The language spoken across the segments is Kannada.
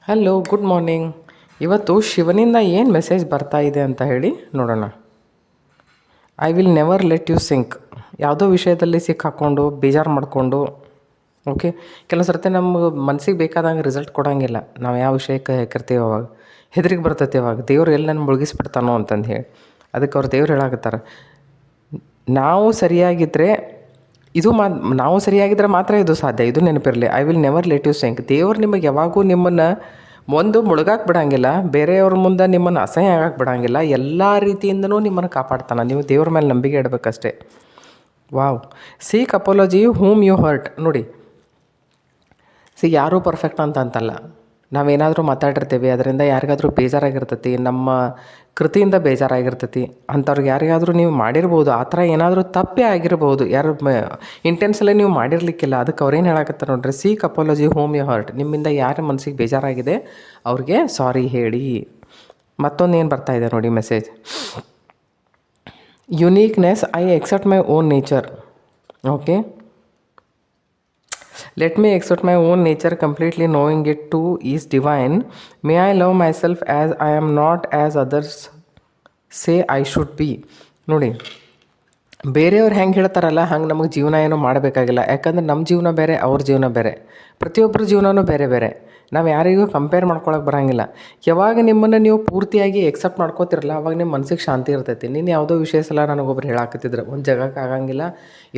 Hello, good morning. ಇವತ್ತು ಶಿವನಿಂದ ಏನು ಮೆಸೇಜ್ ಬರ್ತಾ ಇದೆ ಅಂತ ಹೇಳಿ ನೋಡೋಣ. I will never let you sink. ಯಾವುದೋ ವಿಷಯದಲ್ಲಿ ಸಿಕ್ಕಾಕ್ಕೊಂಡು ಬೇಜಾರು ಮಾಡಿಕೊಂಡು, ಓಕೆ, ಕೆಲವು ಸರ್ತಿ ನಮ್ಗೆ ಮನಸ್ಸಿಗೆ ಬೇಕಾದಂಗೆ ರಿಸಲ್ಟ್ ಕೊಡೋಂಗಿಲ್ಲ. ನಾವು ಯಾವ ವಿಷಯಕ್ಕೆ ಹಾಕಿರ್ತೀವಿ ಅವಾಗ ಹೆದರಿಗೆ ಬರ್ತೈತಿ. ಅವಾಗ ದೇವ್ರು ಎಲ್ಲಿ ನನ್ನ ಮುಳುಗಿಸ್ಬಿಡ್ತಾನೋ ಅಂತಂದು ಹೇಳಿ ಅದಕ್ಕೆ ಅವ್ರು ದೇವ್ರು ಹೇಳಾಕತ್ತಾರೆ, ನಾವು ಸರಿಯಾಗಿದ್ದರೆ ನಾವು ಸರಿಯಾಗಿದ್ದರೆ ಮಾತ್ರ ಇದು ಸಾಧ್ಯ. ಇದು ನೆನಪಿರಲಿ. I will never let you sink. ದೇವ್ರು ನಿಮಗೆ ಯಾವಾಗೂ ನಿಮ್ಮನ್ನು ಒಂದು ಮುಳುಗಾಕೆ ಬಿಡೋಂಗಿಲ್ಲ, ಬೇರೆಯವ್ರ ಮುಂದೆ ನಿಮ್ಮನ್ನು ಅಸಹ್ಯ ಆಗಕ್ಕೆ ಬಿಡೋಂಗಿಲ್ಲ. ಎಲ್ಲ ರೀತಿಯಿಂದನೂ ನಿಮ್ಮನ್ನು ಕಾಪಾಡ್ತಾನೆ. ನೀವು ದೇವ್ರ ಮೇಲೆ ನಂಬಿಕೆ ಇಡಬೇಕಷ್ಟೇ. Wow. Seek apology whom you hurt. ನೋಡಿ, ಯಾರೂ ಪರ್ಫೆಕ್ಟ್ ಅಂತಲ್ಲ. ನಾವೇನಾದರೂ ಮಾತಾಡಿರ್ತೀವಿ, ಅದರಿಂದ ಯಾರಿಗಾದ್ರೂ ಬೇಜಾರಾಗಿರ್ತೈತಿ, ನಮ್ಮ ಕೃತಿಯಿಂದ ಬೇಜಾರಾಗಿರ್ತೈತಿ. ಅಂಥವ್ರಿಗೆ ಯಾರಿಗಾದರೂ ನೀವು ಮಾಡಿರ್ಬೋದು, ಆ ಥರ ಏನಾದರೂ ತಪ್ಪೇ ಆಗಿರ್ಬೋದು. ಯಾರು ಇಂಟೆನ್ಸಲ್ಲೇ ನೀವು ಮಾಡಿರಲಿಕ್ಕಿಲ್ಲ. ಅದಕ್ಕೆ ಅವ್ರೇನು ಹೇಳಕತ್ತಾರೆ ನೋಡ್ರಿ, seek apology whom you hurt. ನಿಮ್ಮಿಂದ ಯಾರ ಮನಸ್ಸಿಗೆ ಬೇಜಾರಾಗಿದೆ ಅವ್ರಿಗೆ ಸಾರಿ ಹೇಳಿ. ಮತ್ತೊಂದು ಏನು ಬರ್ತಾ ಇದೆ ನೋಡಿ message. Uniqueness, I accept my own nature. Okay, let me accept my own nature completely, knowing it too is divine. May I love myself as I am, not as others say I should be. ನೋಡಿ, ಬೇರೆಯವ್ರು ಹೆಂಗೆ ಹೇಳ್ತಾರಲ್ಲ ಹಂಗೆ ನಮಗೆ ಜೀವನ ಏನೂ ಮಾಡಬೇಕಾಗಿಲ್ಲ. ಯಾಕಂದ್ರೆ ನಮ್ಮ ಜೀವನ ಬೇರೆ, ಅವ್ರ ಜೀವನ ಬೇರೆ. ಪ್ರತಿಯೊಬ್ಬರ ಜೀವನವೂ ಬೇರೆ ಬೇರೆ. ನಾವು ಯಾರಿಗೂ ಕಂಪೇರ್ ಮಾಡ್ಕೊಳಕ್ಕೆ ಬರೋಂಗಿಲ್ಲ. ಯಾವಾಗ ನಿಮ್ಮನ್ನು ನೀವು ಪೂರ್ತಿಯಾಗಿ ಎಕ್ಸೆಪ್ಟ್ ಮಾಡ್ಕೋತಿರಲ್ಲ, ಅವಾಗ ನಿಮ್ಮ ಮನಸ್ಸಿಗೆ ಶಾಂತಿ ಇರ್ತೈತಿ. ನೀನು ಯಾವುದೋ ವಿಷಯ ಸಲ ನನಗೊಬ್ರು ಹೇಳಾಕತ್ತಿದ್ರು, ಒಂದು ಜಾಗಕ್ಕೆ ಆಗಂಗಿಲ್ಲ,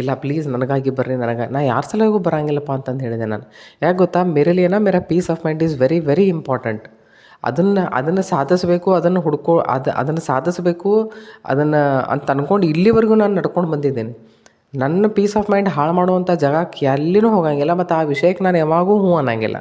ಇಲ್ಲ ಪ್ಲೀಸ್ ನನಗಾಗಿ ಬರ್ರಿ, ನಾ ಯಾರ ಸಲಗೂ ಬರೋಂಗಿಲ್ಲಪ್ಪ ಅಂತಂದು ಹೇಳಿದೆ ನಾನು. ಯಾಕೆ ಗೊತ್ತಾ, ಮೇರೆ ಲಿಯೇ ನಾ ಮೇರಾ peace of mind is very very important. ಅದನ್ನು ಸಾಧಿಸಬೇಕು, ಅದನ್ನು ಸಾಧಿಸಬೇಕು, ಅಂತ ಅಂದ್ಕೊಂಡು ಇಲ್ಲಿವರೆಗೂ ನಾನು ನಡ್ಕೊಂಡು ಬಂದಿದ್ದೇನೆ. ನನ್ನ ಪೀಸ್ ಆಫ್ ಮೈಂಡ್ ಹಾಳು ಮಾಡುವಂಥ ಜಾಗಕ್ಕೆ ಎಲ್ಲಿನೂ ಹೋಗಂಗಿಲ್ಲ, ಮತ್ತು ಆ ವಿಷಯಕ್ಕೆ ನಾನು ಯಾವಾಗೂ ಹ್ಞೂ ಅನ್ನಂಗಿಲ್ಲ.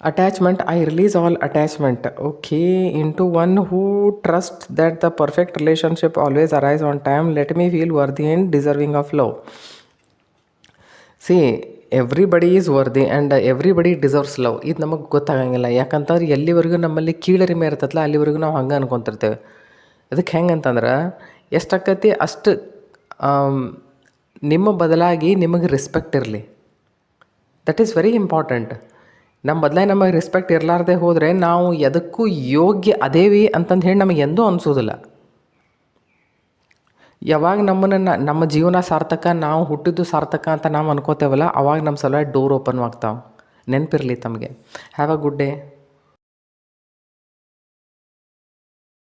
Attachment, I release all attachment. Okay, into one who trust that the perfect relationship always arise on time. Let me feel worthy and deserving of love. C, everybody is worthy and everybody deserves love. ಇದು ನಮಗೆ ಗೊತ್ತಾಗಂಗಿಲ್ಲ. ಯಾಕಂತಂದ್ರೆ ಎಲ್ಲಿವರೆಗೂ ನಮ್ಮಲ್ಲಿ ಕೀಳರಿಮೆ ಇರ್ತೈತಲ್ಲ ಅಲ್ಲಿವರೆಗೂ ನಾವು ಹಂಗೆ ಅನ್ಕೊತಿರ್ತೇವೆ. ಅದಕ್ಕೆ ಹೆಂಗೆ ಅಂತಂದ್ರೆ, ಎಷ್ಟು ಆಕೈತಿ ಅಷ್ಟು ನಿಮ್ಮ ಬದಲಾಗಿ ನಿಮಗೆ ರೆಸ್ಪೆಕ್ಟ್ ಇರಲಿ. That is very important. ನಮ್ಮ ಬದಲಾಗಿ ನಮಗೆ ರೆಸ್ಪೆಕ್ಟ್ ಇರಲಾರ್ದೆ ಹೋದರೆ ನಾವು ಎದಕ್ಕೂ ಯೋಗ್ಯ ಅದೇವಿ ಅಂತಂದು ಹೇಳಿ ನಮಗೆ ಎಂದೂ ಅನಿಸೋದಿಲ್ಲ. ಯಾವಾಗ ನಮ್ಮ ಜೀವನ ಸಾರ್ಥಕ, ನಾವು ಹುಟ್ಟಿದ್ದು ಸಾರ್ಥಕ ಅಂತ ನಾವು ಅನ್ಕೋತೇವಲ್ಲ, ಅವಾಗ ನಮ್ಮ ಸಲುವಾಗಿ ಡೋರ್ ಓಪನ್ ಆಗ್ತಾವೆ. ನೆನಪಿರಲಿ ತಮಗೆ. Have a good day.